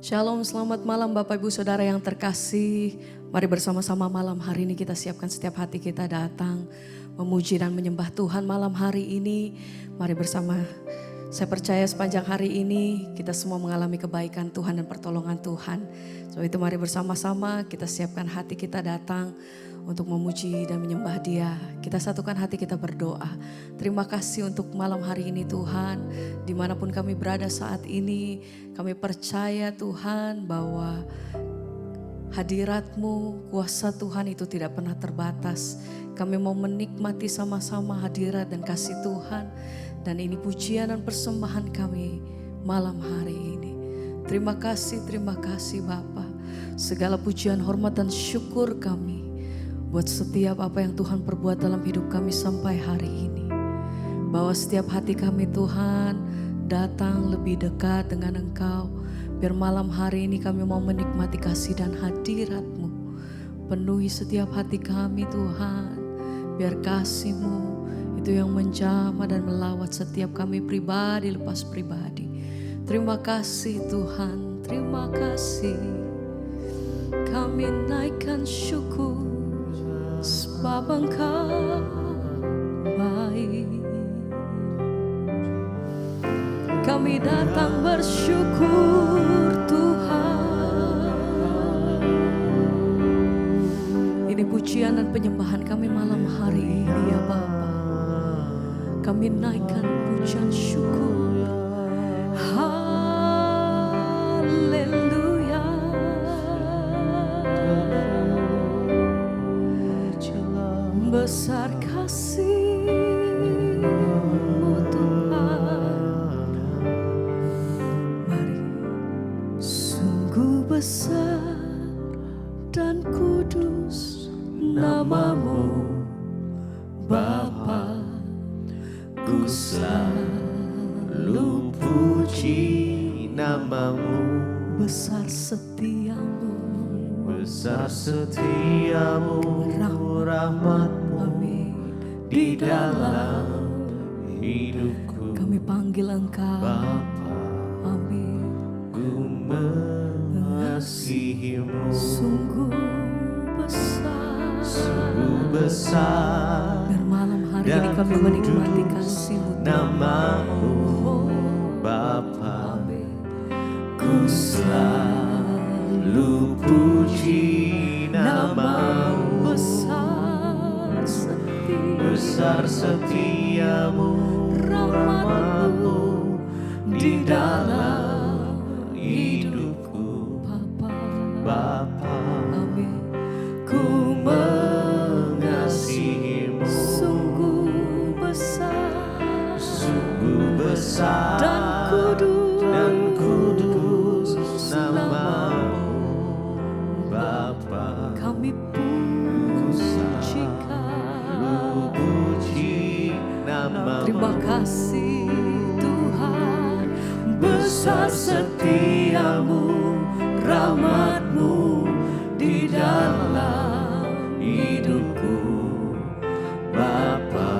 Shalom, selamat malam Bapak Ibu Saudara yang terkasih. Mari bersama-sama malam hari ini kita siapkan setiap hati kita datang memuji dan menyembah Tuhan malam hari ini. Mari bersama, saya percaya sepanjang hari ini kita semua mengalami kebaikan Tuhan dan pertolongan Tuhan. Sebab itu mari bersama-sama kita siapkan hati kita datang untuk memuji dan menyembah Dia. Kita satukan hati kita berdoa. Terima kasih untuk malam hari ini Tuhan. Dimanapun kami berada saat ini, kami percaya Tuhan bahwa hadirat-Mu, kuasa Tuhan itu tidak pernah terbatas. Kami mau menikmati sama-sama hadirat dan kasih Tuhan. Dan ini pujian dan persembahan kami malam hari ini. Terima kasih Bapa. Segala pujian, hormat dan syukur kami buat setiap apa yang Tuhan perbuat dalam hidup kami sampai hari ini. Bahwa setiap hati kami Tuhan datang lebih dekat dengan Engkau. Biar malam hari ini kami mau menikmati kasih dan hadirat-Mu. Penuhi setiap hati kami Tuhan. Biar kasih-Mu itu yang menjamah dan melawat setiap kami pribadi lepas pribadi. Terima kasih Tuhan, terima kasih. Kami naikkan syukur sebab Engkau baik. Kami datang bersyukur Tuhan. Ini pujian dan penyembahan kami malam hari ini ya Bapa. Kami naikkan pujian syukur. Haleluya. Besar kasih-Mu Tuhan. Mari. Sungguh besar dan kudus nama-Mu Bapa. Ku selalu puji nama-Mu. Besar setia-Mu, Besar setia-Mu, rahmat-Mu di dalam hidupku. kami panggil Engkau Bapa, Amin. ku mengasihi-Mu. Sungguh besar. Sungguh besar Biar malam hari ini dan kami menikmati kudus kasih-Mu Tuhan. nama-Mu Bapa. Ku selalu puji nama-Mu. Besar setia-Mu, rahmat-Mu di dalam hidupku. Bapa, Amin. ku mengasihi-Mu. Sungguh besar dan kudus nama-Mu Bapa. Kami puji nama-Mu. terima kasih Tuhan. Besar setia-Mu, rahmat-Mu di dalam hidupku. Bapa,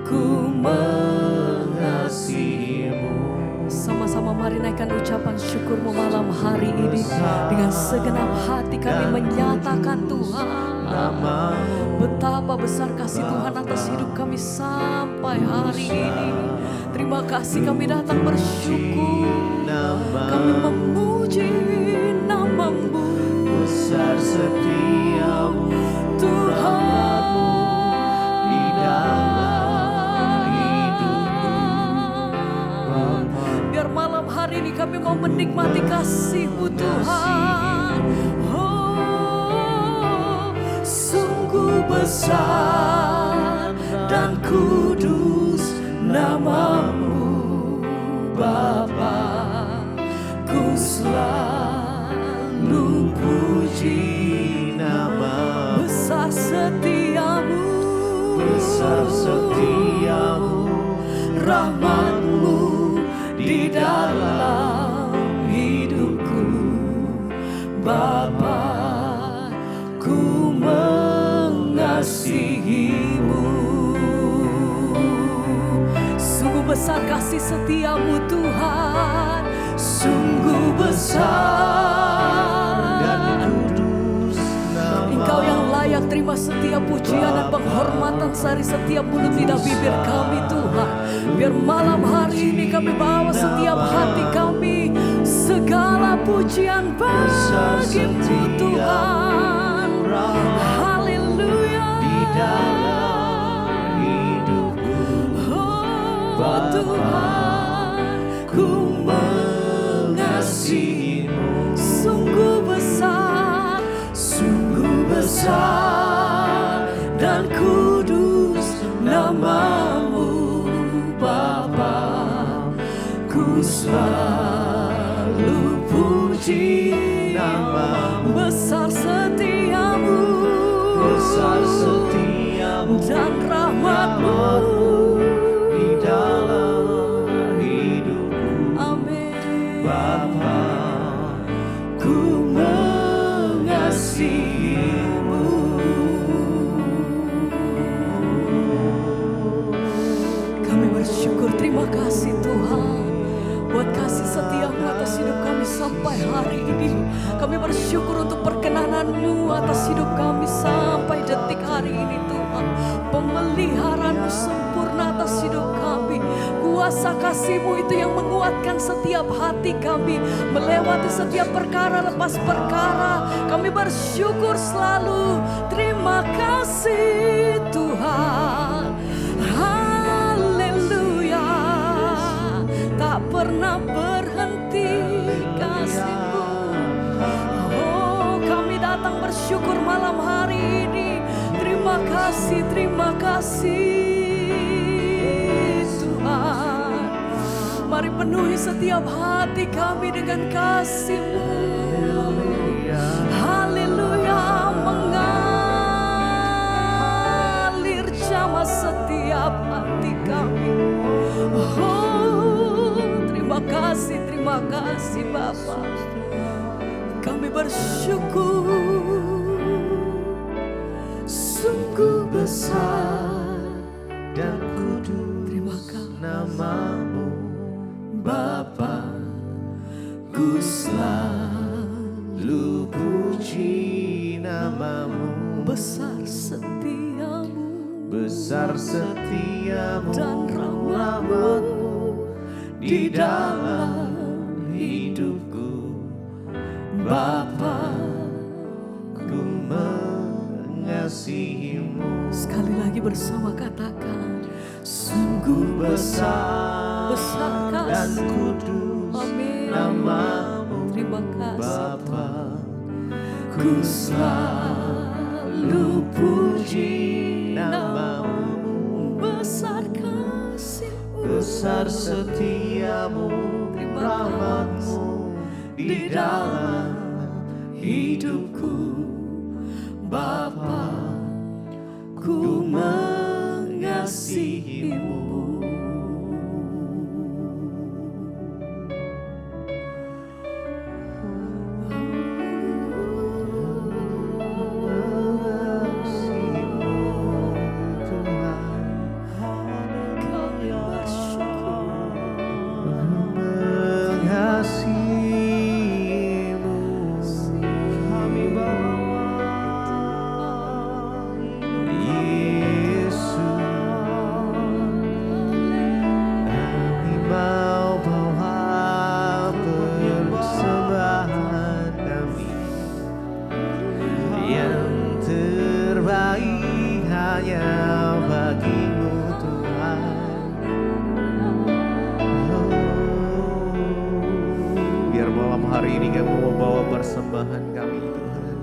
ku mengasihi-Mu. Sama-sama mari naikkan ucapan syukur-Mu malam hari ini. Dengan segenap hati kami menyatakan Tuhan betapa besar kasih Tuhan atas hidup kami sampai hari ini. Terima kasih, kami datang bersyukur. Kami memuji nama-Mu. Besar setia-Mu, Tuhan di dalam hidupku. Biar malam hari ini kami mau menikmati kasih-Mu Tuhan. Oh, sungguh besar dan kudus nama-Mu Bapa. Ku selalu puji nama-Mu. Besar setia-Mu, Besar setia-Mu, rahmat-Mu di dalam hidupku. Bapa, ku mengasihi-Mu. Sungguh besar kasih setia-Mu Tuhan. sungguh besar dan kudus namamu. Engkau yang layak terima setiap pujian dan penghormatan dari setiap mulut lidah bibir kami Tuhan. Biar malam hari ini kami bawa setiap hati kami, segala pujian bagimu Tuhan. Haleluya. Di dalam hidupku, Oh Tuhan, ku mengasihimu. Sungguh besar dan kudus namamu Bapa. Ku selalu puji namamu. besar setiamu, Besar setiamu dan rahmatmu. di dalam hidupku, Amin. Bapa. Ku mengasihimu. Kami bersyukur, terima kasih Tuhan buat kasih setiamu atas hidup kami sampai hari ini. Kami bersyukur untuk perkenanan-Mu atas hidup kami sampai detik hari ini Tuhan. Pemeliharaan-Mu sempurna atas hidup kami. Kuasa kasih-Mu itu yang menguatkan setiap hati kami, melewati setiap perkara lepas perkara. Kami bersyukur selalu. Terima kasih Tuhan. Haleluya. Tak pernah berhenti kasih-Mu. Oh, kami datang bersyukur malam hari ini. Terima kasih Tuhan. Mari penuhi setiap hati kami dengan kasih-Mu. Haleluya, mengalir jamah setiap hati kami. Oh, terima kasih Bapa. Kami bersyukur. Sungguh besar Dan kudus terima kasih namamu, Bapa. Ku selalu puji namamu. besar setiamu Besar setiamu dan rahmatmu rahmatmu di dalam hidupku, Bapa. Ku mengasihimu. Sekali lagi bersama katakan, sungguh Besar dan kasih. kudus Amin. namamu, Terima kasih. Bapa. Ku selalu puji namamu. besar kasih-Mu. Besar setiamu, Terima rahmatmu di dalam hidupku, Bapa. Ku mengasihimu. Kami bersyukur. mengasihimu. Kami bawa Yesus, kami mau bawa persembahan kami yang terbaik hanya bagimu Tuhan. Biar malam hari ini kami mau bawa persembahan kami Tuhan,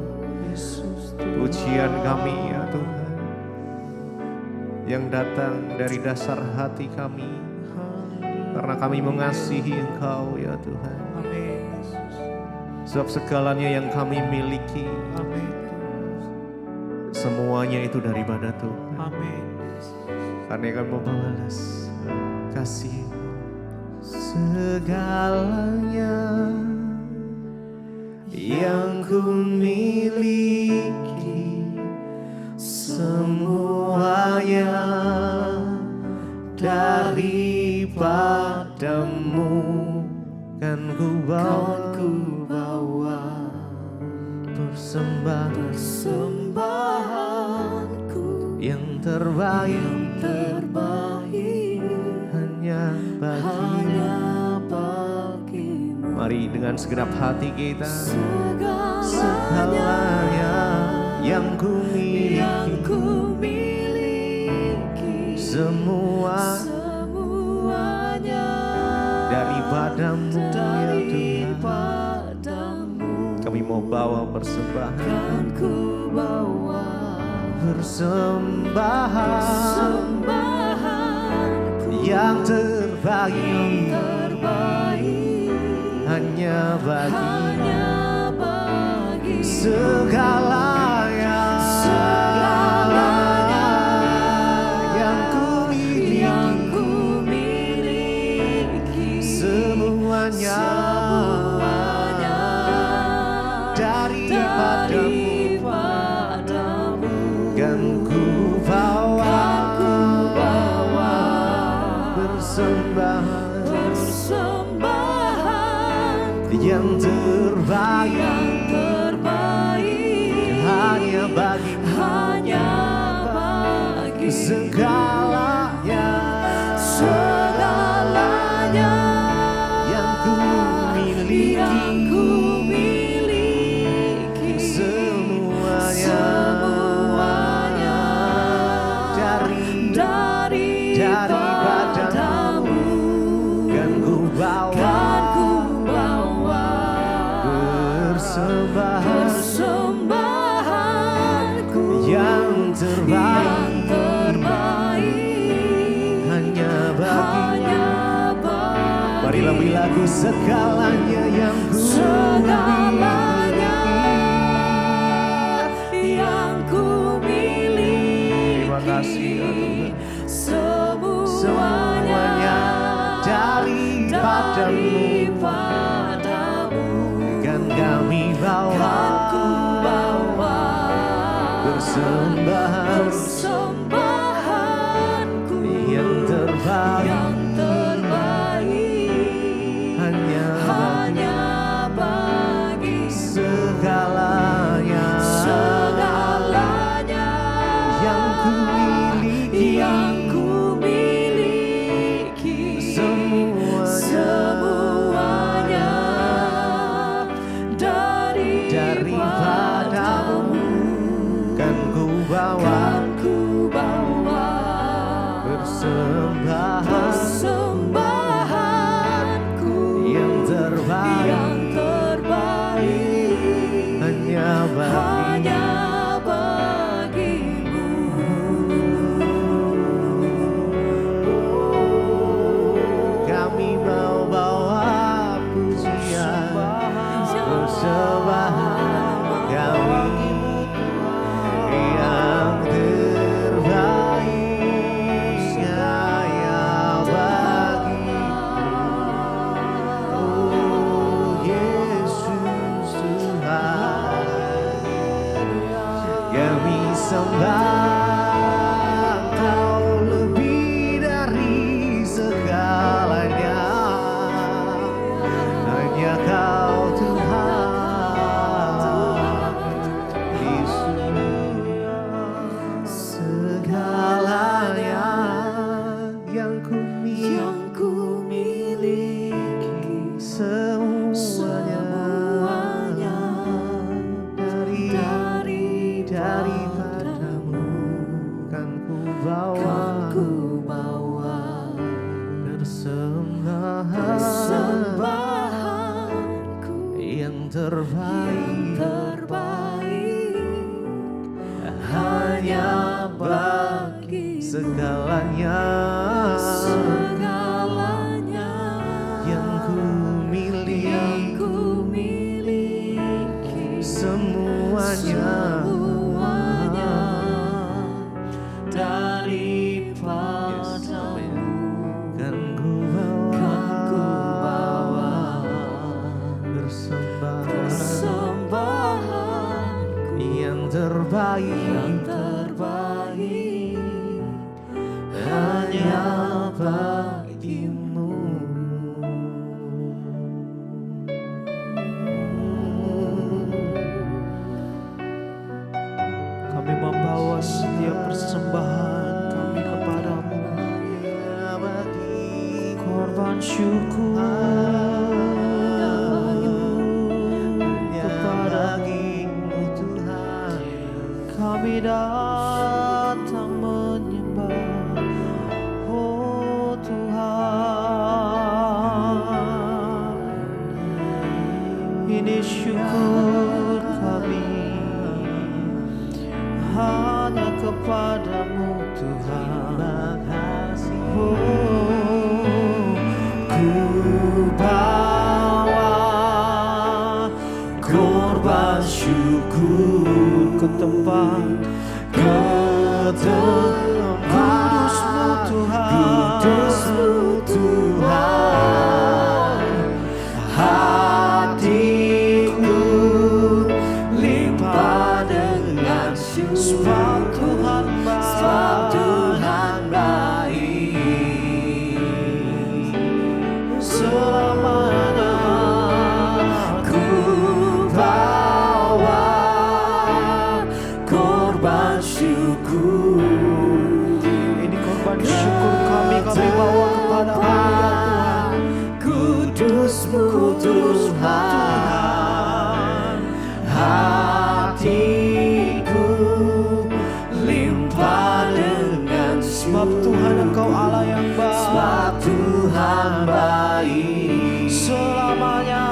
pujian kami ya Tuhan, yang datang dari dasar hati kami, karena kami mengasihi Engkau ya Tuhan. Sebab segalanya yang kami miliki, semuanya itu daripada Tuhan. Karena kami mau balas kasih segalanya yang ku miliki, semuanya daripadamu, kan ku bawa persembahanku yang terbaik hanya bagimu. Mari dengan segenap hati kita, segalanya yang ku miliki, semuanya daripadamu ya Tuhan. Kami mau bawa persembahan, yang terbaik hanya bagi segalanya yang ku miliki, semuanya daripadamu, kan ku bawa persembahan yang terbaik hanya bagi segalanya yang ku miliki, semuanya daripadamu, kan ku bawa persembahanku yang terbaik hanya bagi. Mari lagu segalanya yang ku miliki. Terima kasih ya Tuhan. Semuanya daripadamu, kan kami bawa persembahanku yang terbaik hanya bagi segalanya yang ku miliki, semuanya daripadamu, kan ku bawa persembahanku yang terbaik hanya bagimu. Kami mau bawa pujian persembahan kami yang terbaik hanya bagimu. Oh Yesus Tuhan, kami sembah Kau lebih dari segalanya, hanya Kau Tuhan. Segalanya yang ku miliki, semuanya daripadamu, kan ku bawa persembahanku yang terbaik hanya bagi segalanya yang ku miliki, semuanya daripadamu, kan ku bawa persembahanku yang terbaik hanya bagimu. korban syukur bagimu Tuhan. kami datang menyembah, oh Tuhan. Ini syukur kami hanya kepadamu Tuhan. Oh, ku bawa korban syukur ke tempat kudus-Mu Tuhan, hatiku limpah dengan syukur, sebab Tuhan baik, selamanya ku bawa korban syukur. Ini korban syukur kami bawa kepada-Mu ya Tuhan. Kudus-Mu Tuhan, hatiku limpah dengan sebab Tuhan Engkau Allah yang baik, sebab Tuhan baik, selamanya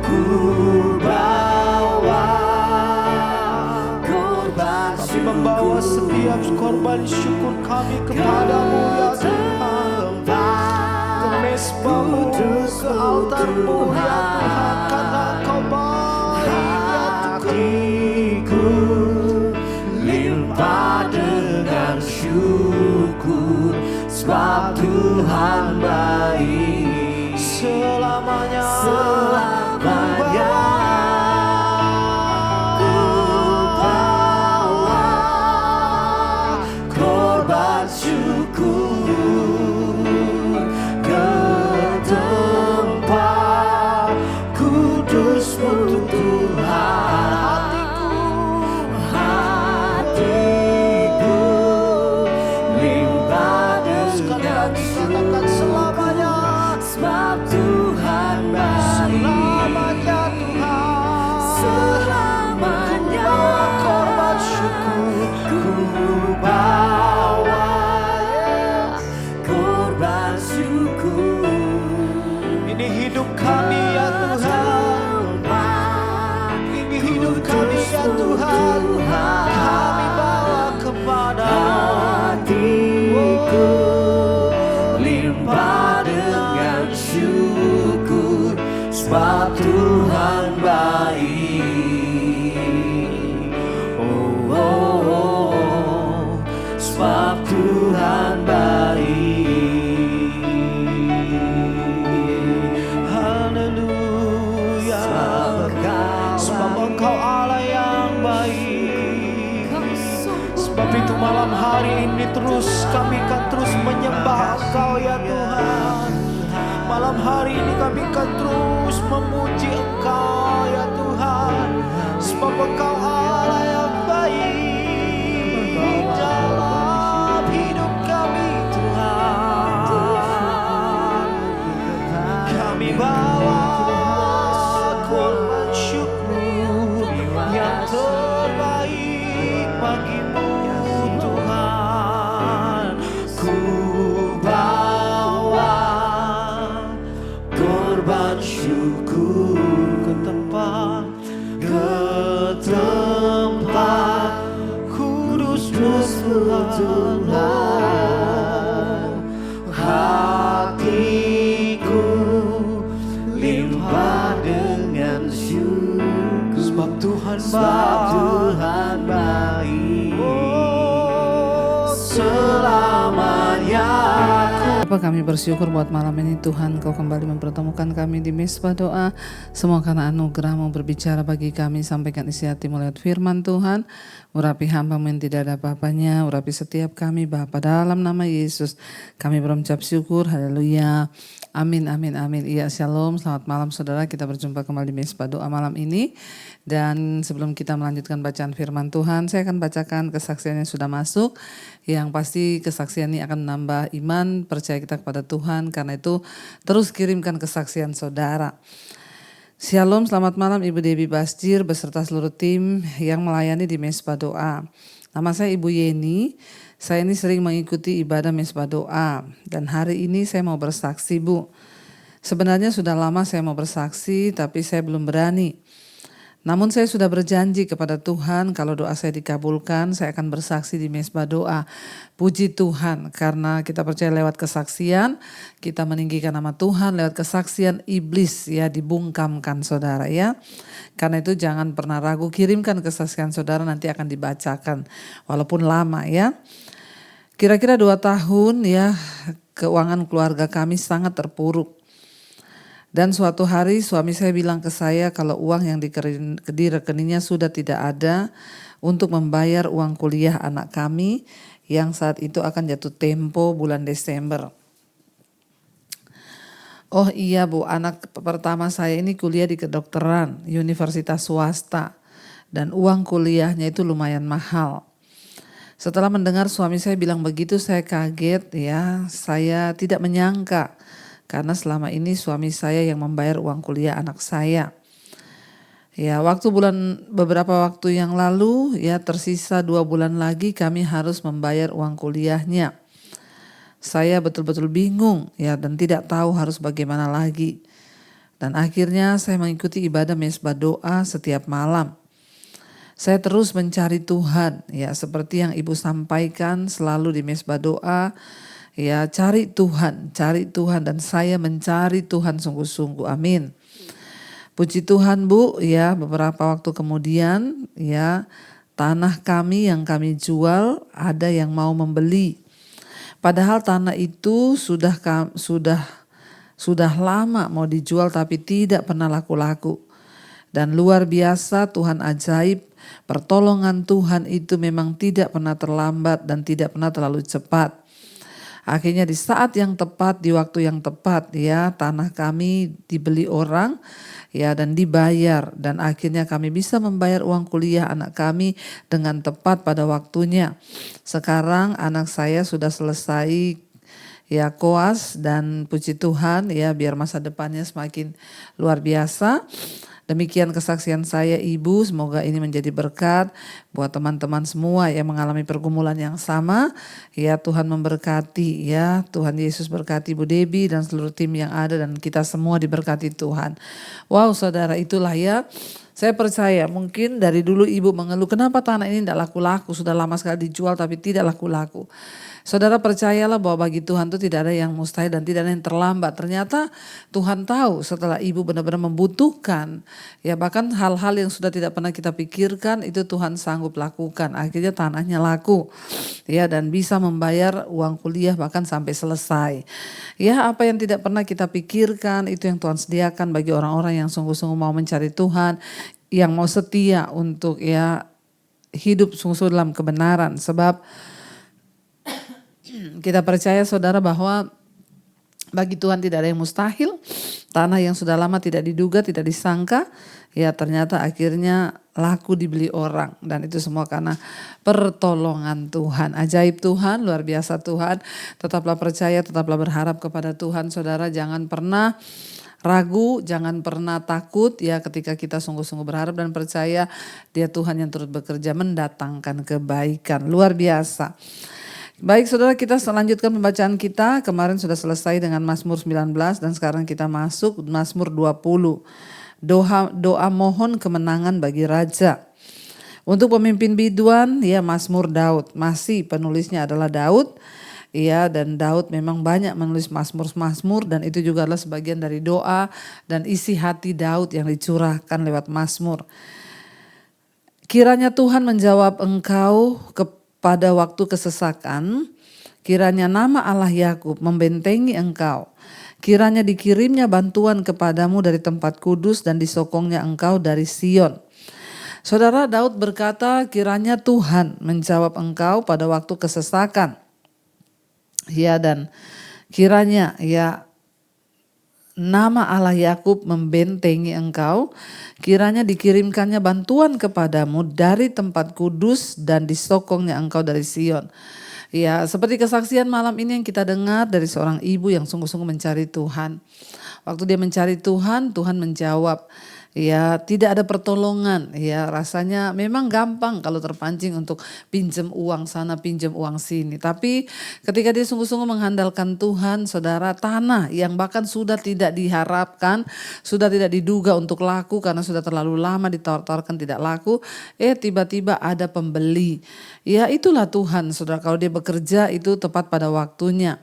ku bawa korban syukur. Kami membawa setiap korban syukur kami kepadamu ya Tuhan, ke mesbah-Mu, ke altar-Mu ya Tuhan, karena Engkau baik ya hatiku limpah dengan syukur, sebab Tuhan baik, selamanya ku bawa korban syukur ke tempat kudus-Mu Tuhan. Hatiku limpah dengan syukur, selamanya, sebab Tuhan baik, selamanya Tuhan, selamanya korban syukur ku bawa korban syukur. Ini hidup kami ya Tuhan, ini hidup kami ya Tuhan, kami bawa kepada-Mu. Hatiku limpah dengan syukur, sebab Tuhan baik. Oh, oh, oh, sebab Tuhan baik. Haleluya, sebab Engkau Allah yang baik. Sebab itu malam hari ini kami akan terus menyembah Engkau ya Tuhan. Malam hari ini kami akan terus memuji Engkau ya Tuhan, sebab Engkau Allah yang baik dalam hidup kami Tuhan. Kami bawa korban syukur yang terbaik bagi-Mu Tuhan. Ku bawa korban syukur ke tempat kudus-Mu Tuhan. Hatiku limpah dengan syukur, sebab Tuhan baik, oh, selamanya. Bapa, kami bersyukur buat malam ini Tuhan, Kau kembali mempertemukan kami di mesbah doa. Semua karena anugerah-Mu berbicara bagi kami, sampaikan isi hati-Mu lewat firman Tuhan. Urapi hamba-Mu yang tidak ada apa-apanya, urapi setiap kami Bapa, dalam nama Yesus kami berucap syukur, haleluya. Amin, amin, amin. Iya, shalom. Selamat malam saudara. Kita berjumpa kembali di Mesbah Doa malam ini. Dan sebelum kita melanjutkan bacaan firman Tuhan, saya akan bacakan kesaksian yang sudah masuk. Yang pasti kesaksian ini akan menambah iman, percaya kita kepada Tuhan. Karena itu terus kirimkan kesaksian saudara. Shalom, selamat malam Ibu Debbie Basjir beserta seluruh tim yang melayani di Mesbah Doa. Nama saya Ibu Yeni. Saya ini sering mengikuti ibadah Mesbah Doa dan hari ini saya mau bersaksi, Bu. Sebenarnya sudah lama saya mau bersaksi tapi saya belum berani. Namun saya sudah berjanji kepada Tuhan kalau doa saya dikabulkan, saya akan bersaksi di Mesbah Doa. Puji Tuhan, karena kita percaya lewat kesaksian kita meninggikan nama Tuhan, lewat kesaksian iblis ya dibungkamkan saudara ya. Karena itu jangan pernah ragu, kirimkan kesaksian saudara, nanti akan dibacakan walaupun lama ya. Kira-kira 2 tahun ya keuangan keluarga kami sangat terpuruk. Dan suatu hari suami saya bilang ke saya kalau uang yang di rekeningnya sudah tidak ada untuk membayar uang kuliah anak kami yang saat itu akan jatuh tempo bulan Desember. Oh iya Bu, anak pertama saya ini kuliah di kedokteran, universitas swasta. Dan uang kuliahnya itu lumayan mahal. Setelah mendengar suami saya bilang begitu, saya kaget ya, saya tidak menyangka. Karena selama ini suami saya yang membayar uang kuliah anak saya. Ya, beberapa waktu yang lalu ya tersisa 2 bulan lagi kami harus membayar uang kuliahnya. Saya betul-betul bingung ya dan tidak tahu harus bagaimana lagi. Dan akhirnya saya mengikuti ibadah Mesbah Doa setiap malam. Saya terus mencari Tuhan ya seperti yang Ibu sampaikan selalu di Mesbah Doa. Ya, cari Tuhan dan saya mencari Tuhan sungguh-sungguh. Amin. Puji Tuhan Bu, ya beberapa waktu kemudian ya tanah kami yang kami jual ada yang mau membeli. Padahal tanah itu sudah lama mau dijual tapi tidak pernah laku-laku. Dan luar biasa Tuhan ajaib, pertolongan Tuhan itu memang tidak pernah terlambat dan tidak pernah terlalu cepat. Akhirnya di saat yang tepat, di waktu yang tepat ya tanah kami dibeli orang ya dan dibayar. Dan akhirnya kami bisa membayar uang kuliah anak kami dengan tepat pada waktunya. Sekarang anak saya sudah selesai ya koas dan puji Tuhan ya biar masa depannya semakin luar biasa. Demikian kesaksian saya Ibu, semoga ini menjadi berkat buat teman-teman semua yang mengalami pergumulan yang sama. Ya Tuhan memberkati ya, Tuhan Yesus berkati Ibu Debbie dan seluruh tim yang ada dan kita semua diberkati Tuhan. Wow saudara, itulah ya. Saya percaya mungkin dari dulu Ibu mengeluh kenapa tanah ini tidak laku-laku, sudah lama sekali dijual tapi tidak laku-laku. Saudara percayalah bahwa bagi Tuhan itu tidak ada yang mustahil dan tidak ada yang terlambat. Ternyata Tuhan tahu setelah Ibu benar-benar membutuhkan. Ya bahkan hal-hal yang sudah tidak pernah kita pikirkan itu Tuhan sanggup lakukan. Akhirnya tanahnya laku. Ya dan bisa membayar uang kuliah bahkan sampai selesai. Ya apa yang tidak pernah kita pikirkan itu yang Tuhan sediakan bagi orang-orang yang sungguh-sungguh mau mencari Tuhan. Yang mau setia untuk ya hidup sungguh-sungguh dalam kebenaran. Sebab kita percaya saudara bahwa bagi Tuhan tidak ada yang mustahil. Tanah yang sudah lama tidak diduga, tidak disangka, ya ternyata akhirnya laku dibeli orang. Dan itu semua karena pertolongan Tuhan. Ajaib Tuhan, luar biasa Tuhan. Tetaplah percaya, tetaplah berharap kepada Tuhan. Saudara jangan pernah ragu, jangan pernah takut ya ketika kita sungguh-sungguh berharap dan percaya Dia Tuhan yang turut bekerja mendatangkan kebaikan. Luar biasa. Baik saudara, kita selanjutkan pembacaan kita. Kemarin sudah selesai dengan Mazmur 19 dan sekarang kita masuk Mazmur 20. Doa mohon kemenangan bagi raja. Untuk pemimpin biduan ya Mazmur Daud. Masih penulisnya adalah Daud. Ya dan Daud memang banyak menulis mazmur-mazmur dan itu juga adalah sebagian dari doa dan isi hati Daud yang dicurahkan lewat mazmur. Kiranya Tuhan menjawab engkau pada waktu kesesakan, kiranya nama Allah Yakub membentengi engkau. Kiranya dikirimnya bantuan kepadamu dari tempat kudus dan disokongnya engkau dari Sion. Saudara Daud berkata, kiranya Tuhan menjawab engkau pada waktu kesesakan. Ya dan kiranya ya nama Allah Yakub membentengi engkau, kiranya dikirimkannya bantuan kepadamu dari tempat kudus dan disokongnya engkau dari Sion. Ya, seperti kesaksian malam ini yang kita dengar dari seorang ibu yang sungguh-sungguh mencari Tuhan. Waktu dia mencari Tuhan, Tuhan menjawab. Ya, tidak ada pertolongan. Ya, rasanya memang gampang kalau terpancing untuk pinjam uang sana, pinjam uang sini. Tapi ketika dia sungguh-sungguh mengandalkan Tuhan, saudara, tanah yang bahkan sudah tidak diharapkan, sudah tidak diduga untuk laku karena sudah terlalu lama ditawar-tawarkan tidak laku, tiba-tiba ada pembeli. Ya, itulah Tuhan, saudara. Kalau dia bekerja itu tepat pada waktunya.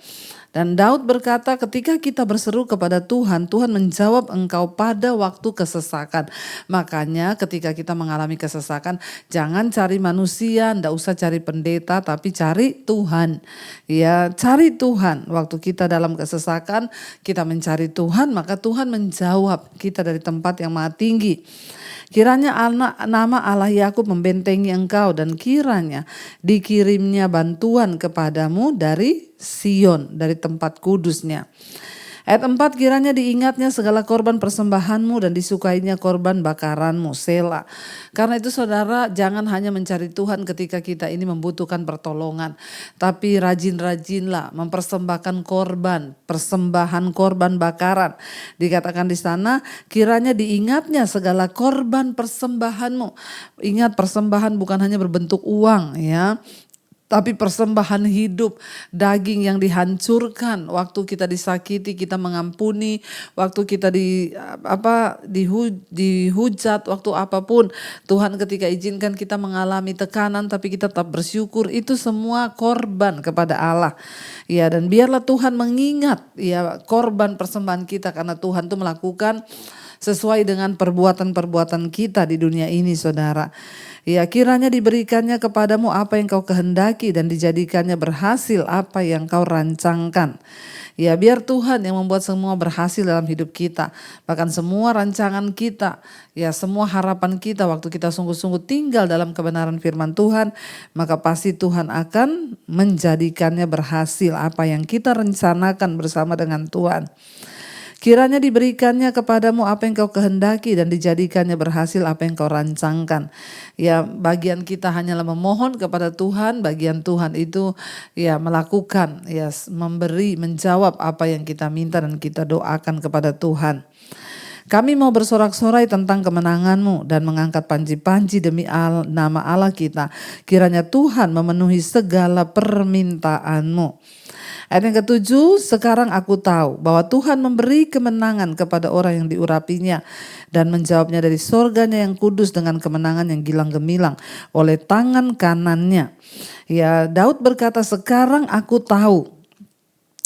Dan Daud berkata, ketika kita berseru kepada Tuhan, Tuhan menjawab engkau pada waktu kesesakan. Makanya ketika kita mengalami kesesakan, jangan cari manusia, ndak usah cari pendeta, tapi cari Tuhan. Ya, cari Tuhan. Waktu kita dalam kesesakan, kita mencari Tuhan, maka Tuhan menjawab kita dari tempat yang maha tinggi. Kiranya nama Allah Yakub membentengi engkau dan kiranya dikirimnya bantuan kepadamu dari Sion, dari tempat kudusnya. Ayat 4, kiranya diingatnya segala korban persembahanmu dan disukainya korban bakaranmu, Sela. Karena itu saudara, jangan hanya mencari Tuhan ketika kita ini membutuhkan pertolongan. Tapi rajin-rajinlah mempersembahkan korban, persembahan korban bakaran. Dikatakan di sana, kiranya diingatnya segala korban persembahanmu. Ingat, persembahan bukan hanya berbentuk uang ya. Tapi persembahan hidup, daging yang dihancurkan, waktu kita disakiti kita mengampuni, waktu kita dihujat, waktu apapun Tuhan ketika izinkan kita mengalami tekanan tapi kita tetap bersyukur, itu semua korban kepada Allah. Ya, dan biarlah Tuhan mengingat ya korban persembahan kita karena Tuhan tuh melakukan sesuai dengan perbuatan-perbuatan kita di dunia ini, saudara. Ya, kiranya diberikannya kepadamu apa yang kau kehendaki dan dijadikannya berhasil apa yang kau rancangkan. Ya, biar Tuhan yang membuat semua berhasil dalam hidup kita. Bahkan semua rancangan kita, ya semua harapan kita waktu kita sungguh-sungguh tinggal dalam kebenaran firman Tuhan, maka pasti Tuhan akan menjadikannya berhasil apa yang kita rencanakan bersama dengan Tuhan. Kiranya diberikannya kepadamu apa yang kau kehendaki dan dijadikannya berhasil apa yang kau rancangkan. Ya, bagian kita hanyalah memohon kepada Tuhan, bagian Tuhan itu ya melakukan, ya memberi, menjawab apa yang kita minta dan kita doakan kepada Tuhan. Kami mau bersorak-sorai tentang kemenanganmu dan mengangkat panji-panji demi nama Allah kita. Kiranya Tuhan memenuhi segala permintaanmu. Ayat yang ke-7, sekarang aku tahu bahwa Tuhan memberi kemenangan kepada orang yang diurapinya dan menjawabnya dari sorganya yang kudus dengan kemenangan yang gilang gemilang oleh tangan kanannya. Ya, Daud berkata, sekarang aku tahu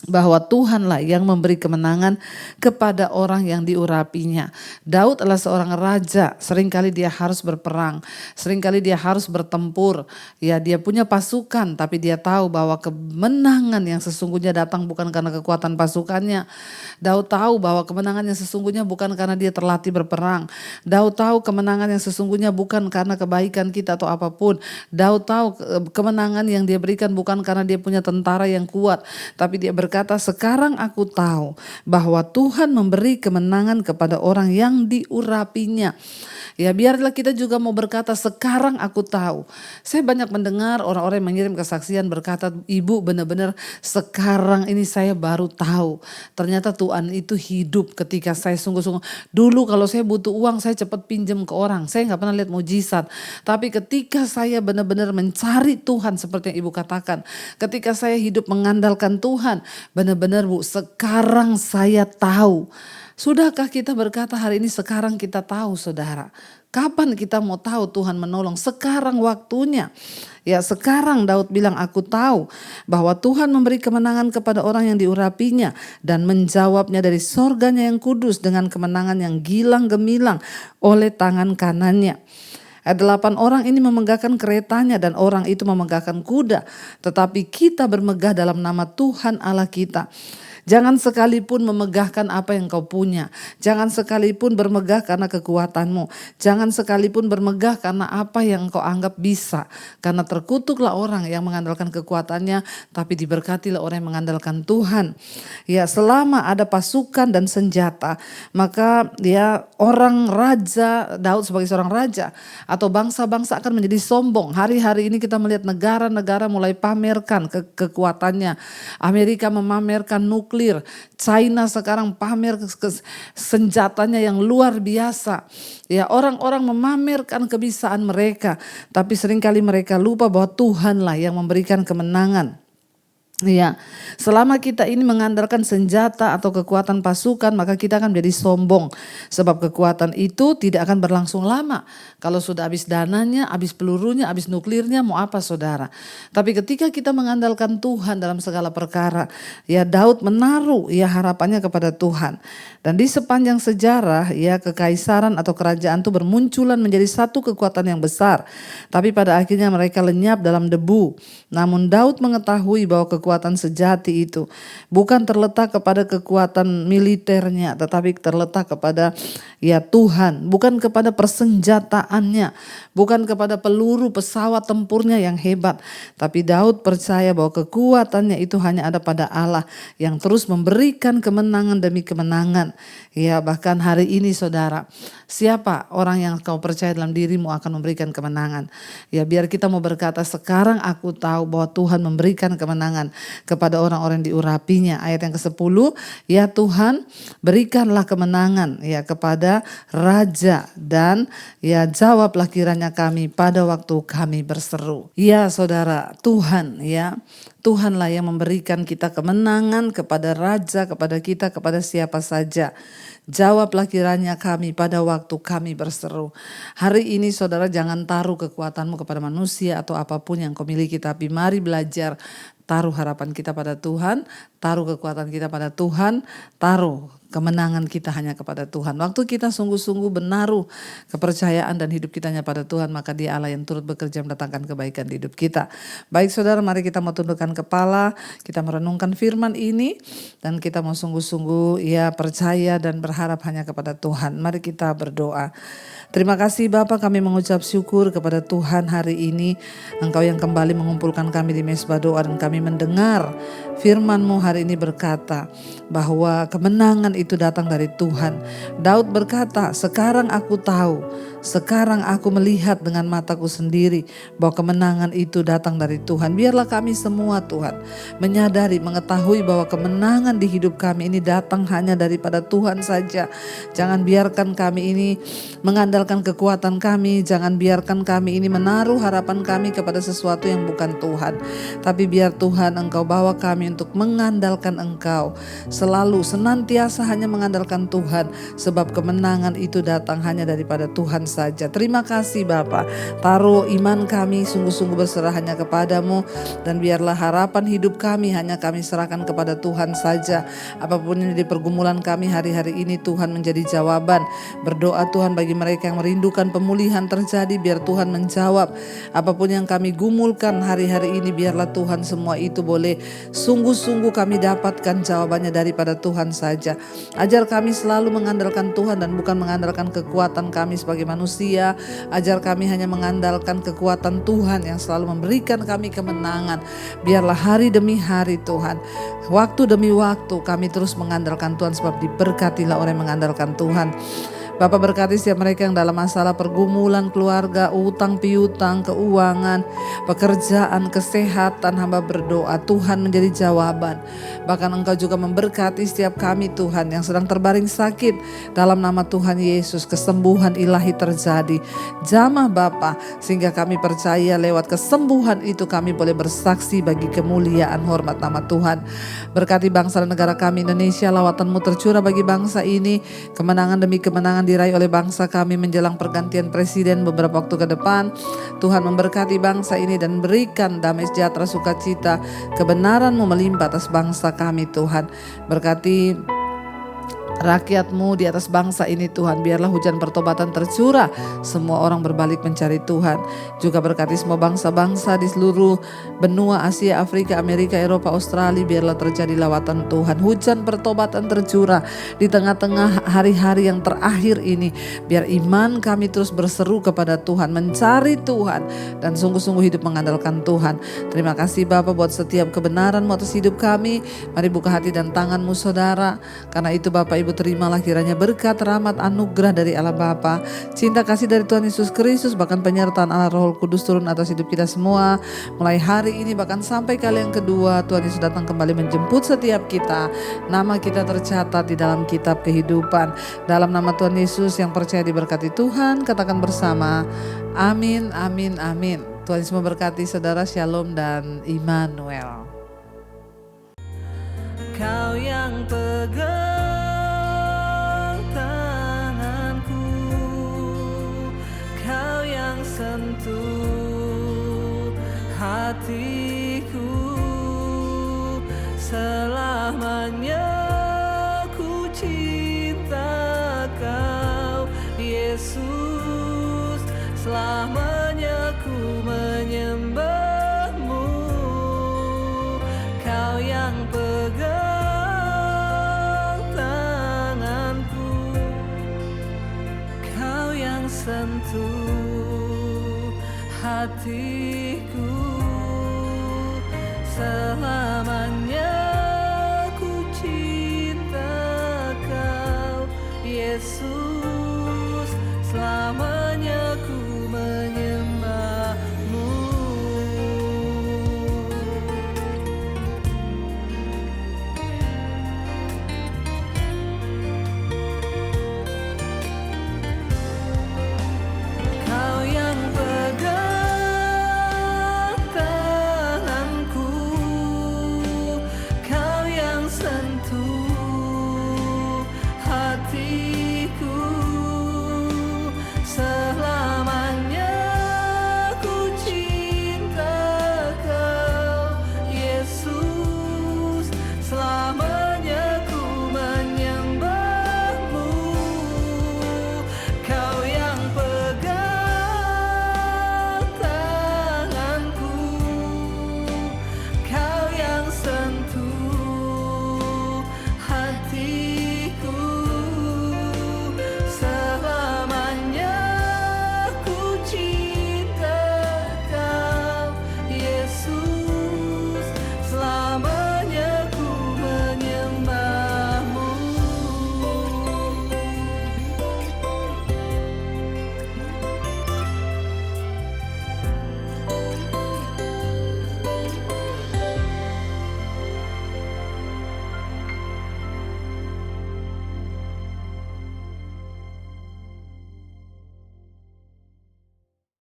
bahwa Tuhanlah yang memberi kemenangan kepada orang yang diurapinya. Daud adalah seorang raja, seringkali dia harus berperang, seringkali dia harus bertempur. Ya, dia punya pasukan tapi dia tahu bahwa kemenangan yang sesungguhnya datang bukan karena kekuatan pasukannya. Daud tahu bahwa kemenangan yang sesungguhnya bukan karena dia terlatih berperang. Daud tahu kemenangan yang sesungguhnya bukan karena kebaikan kita atau apapun. Daud tahu kemenangan yang dia berikan bukan karena dia punya tentara yang kuat, tapi dia berkata, sekarang aku tahu bahwa Tuhan memberi kemenangan kepada orang yang diurapinya. Ya, biarlah kita juga mau berkata, sekarang aku tahu. Saya banyak mendengar orang-orang yang mengirim kesaksian berkata, ibu benar-benar sekarang ini saya baru tahu. Ternyata Tuhan itu hidup ketika saya sungguh-sungguh. Dulu kalau saya butuh uang saya cepat pinjam ke orang. Saya gak pernah lihat mujizat. Tapi ketika saya benar-benar mencari Tuhan seperti yang ibu katakan. Ketika saya hidup mengandalkan Tuhan. Benar-benar Bu, sekarang saya tahu. Sudahkah kita berkata hari ini sekarang kita tahu, saudara? Kapan kita mau tahu Tuhan menolong? Sekarang waktunya. Ya, sekarang Daud bilang, aku tahu bahwa Tuhan memberi kemenangan kepada orang yang diurapinya dan menjawabnya dari sorganya yang kudus dengan kemenangan yang gilang gemilang oleh tangan kanannya. Ayat 8, orang ini memenggahkan keretanya dan orang itu memenggahkan kuda. Tetapi kita bermegah dalam nama Tuhan Allah kita. Jangan sekalipun memegahkan apa yang kau punya. Jangan sekalipun bermegah karena kekuatanmu. Jangan sekalipun bermegah karena apa yang kau anggap bisa. Karena terkutuklah orang yang mengandalkan kekuatannya, tapi diberkatilah orang yang mengandalkan Tuhan. Ya, selama ada pasukan dan senjata, maka ya orang raja, Daud sebagai seorang raja atau bangsa-bangsa akan menjadi sombong. Hari-hari ini kita melihat negara-negara mulai pamerkan kekuatannya. Amerika memamerkan nuklir, China sekarang pamer senjatanya yang luar biasa. Ya, orang-orang memamerkan kebisaan mereka, tapi seringkali mereka lupa bahwa Tuhanlah yang memberikan kemenangan. Ya, selama kita ini mengandalkan senjata atau kekuatan pasukan, maka kita akan menjadi sombong. Sebab kekuatan itu tidak akan berlangsung lama. Kalau sudah habis dananya, habis pelurunya, habis nuklirnya, mau apa saudara? Tapi ketika kita mengandalkan Tuhan dalam segala perkara, ya Daud menaruh ya harapannya kepada Tuhan. Dan di sepanjang sejarah, ya kekaisaran atau kerajaan itu bermunculan menjadi satu kekuatan yang besar. Tapi pada akhirnya mereka lenyap dalam debu. Namun Daud mengetahui bahwa kekuatan sejati itu bukan terletak kepada kekuatan militernya, tetapi terletak kepada ya Tuhan, bukan kepada persenjataannya, bukan kepada peluru pesawat tempurnya yang hebat. Tapi Daud percaya bahwa kekuatannya itu hanya ada pada Allah yang terus memberikan kemenangan demi kemenangan. Ya, bahkan hari ini saudara, siapa orang yang kau percaya dalam dirimu akan memberikan kemenangan? Ya, biar kita mau berkata, sekarang aku tahu bahwa Tuhan memberikan kemenangan kepada orang-orang yang diurapinya. Ayat yang ke-10, ya Tuhan berikanlah kemenangan ya kepada raja, dan ya jawablah kiranya kami pada waktu kami berseru. Ya saudara, Tuhan ya, Tuhanlah yang memberikan kita kemenangan kepada raja, kepada kita, kepada siapa saja. Jawablah kiranya kami pada waktu kami berseru. Hari ini saudara, jangan taruh kekuatanmu kepada manusia atau apapun yang kau miliki, tapi mari belajar taruh harapan kita pada Tuhan, taruh kekuatan kita pada Tuhan, taruh kemenangan kita hanya kepada Tuhan. Waktu kita sungguh-sungguh menaruh kepercayaan dan hidup kita hanya pada Tuhan, maka Dia Allah yang turut bekerja mendatangkan kebaikan di hidup kita. Baik saudara, mari kita mau tundukkan kepala, kita merenungkan firman ini, dan kita mau sungguh-sungguh ya percaya dan berharap hanya kepada Tuhan. Mari kita berdoa. Terima kasih Bapa, kami mengucap syukur kepada Tuhan hari ini. Engkau yang kembali mengumpulkan kami di mezbah doa, dan kami mendengar firman-Mu hari ini berkata bahwa kemenangan itu datang dari Tuhan. Daud berkata, sekarang aku tahu, sekarang aku melihat dengan mataku sendiri bahwa kemenangan itu datang dari Tuhan. Biarlah kami semua Tuhan menyadari, mengetahui bahwa kemenangan di hidup kami ini datang hanya daripada Tuhan saja. Jangan biarkan kami ini mengandalkan kekuatan kami, jangan biarkan kami ini menaruh harapan kami kepada sesuatu yang bukan Tuhan. Tapi biar Tuhan Engkau bawa kami untuk mengandalkan Engkau, selalu senantiasa hanya mengandalkan Tuhan, sebab kemenangan itu datang hanya daripada Tuhan saja. Terima kasih Bapa, taruh iman kami sungguh-sungguh berserah hanya kepadamu, dan biarlah harapan hidup kami hanya kami serahkan kepada Tuhan saja. Apapun yang di pergumulan kami hari-hari ini, Tuhan menjadi jawaban. Berdoa Tuhan bagi mereka yang merindukan pemulihan terjadi, biar Tuhan menjawab. Apapun yang kami gumulkan hari-hari ini, biarlah Tuhan semua itu boleh sungguh-sungguh kami dapatkan jawabannya daripada Tuhan saja. Ajar kami selalu mengandalkan Tuhan dan bukan mengandalkan kekuatan kami sebagai manusia. Ajar kami hanya mengandalkan kekuatan Tuhan yang selalu memberikan kami kemenangan. Biarlah hari demi hari Tuhan, waktu demi waktu kami terus mengandalkan Tuhan, sebab diberkatilah orang yang mengandalkan Tuhan. Bapa, berkati setiap mereka yang dalam masalah pergumulan keluarga, utang piutang, keuangan, pekerjaan, kesehatan. Hamba berdoa Tuhan menjadi jawaban. Bahkan Engkau juga memberkati setiap kami Tuhan yang sedang terbaring sakit. Dalam nama Tuhan Yesus, kesembuhan ilahi terjadi. Jamah Bapa, sehingga kami percaya lewat kesembuhan itu kami boleh bersaksi bagi kemuliaan hormat nama Tuhan. Berkati bangsa dan negara kami Indonesia, lawatan-Mu tercurah bagi bangsa ini. Kemenangan demi kemenangan diraih oleh bangsa kami menjelang pergantian presiden beberapa waktu ke depan. Tuhan memberkati bangsa ini dan berikan damai sejahtera, sukacita, kebenaran-Mu melimpah atas bangsa kami Tuhan. Berkati rakyat-Mu di atas bangsa ini Tuhan. Biarlah hujan pertobatan tercurah, semua orang berbalik mencari Tuhan. Juga berkati semua bangsa-bangsa di seluruh benua Asia, Afrika, Amerika, Eropa, Australia. Biarlah terjadi lawatan Tuhan, hujan pertobatan tercurah di tengah-tengah hari-hari yang terakhir ini. Biar iman kami terus berseru kepada Tuhan, mencari Tuhan, dan sungguh-sungguh hidup mengandalkan Tuhan. Terima kasih Bapa buat setiap kebenaran-Mu atas hidup kami. Mari buka hati dan tangan-Mu saudara. Karena itu Bapak Ibu, terimalah kiranya berkat, rahmat, anugerah dari Allah Bapa, cinta kasih dari Tuhan Yesus Kristus, bahkan penyertaan Allah Roh Kudus turun atas hidup kita semua. Mulai hari ini bahkan sampai kali yang kedua, Tuhan Yesus datang kembali menjemput setiap kita. Nama kita tercatat di dalam kitab kehidupan. Dalam nama Tuhan Yesus yang percaya diberkati Tuhan, katakan bersama, amin, amin, amin. Tuhan Yesus memberkati saudara, shalom dan Immanuel. Kau yang pegang tanganku, Kau yang sentuh hatiku, selamanya ku cinta Kau Yesus, selamanya ku menyembah-Mu. Kau yang pegang sentuh hatiku,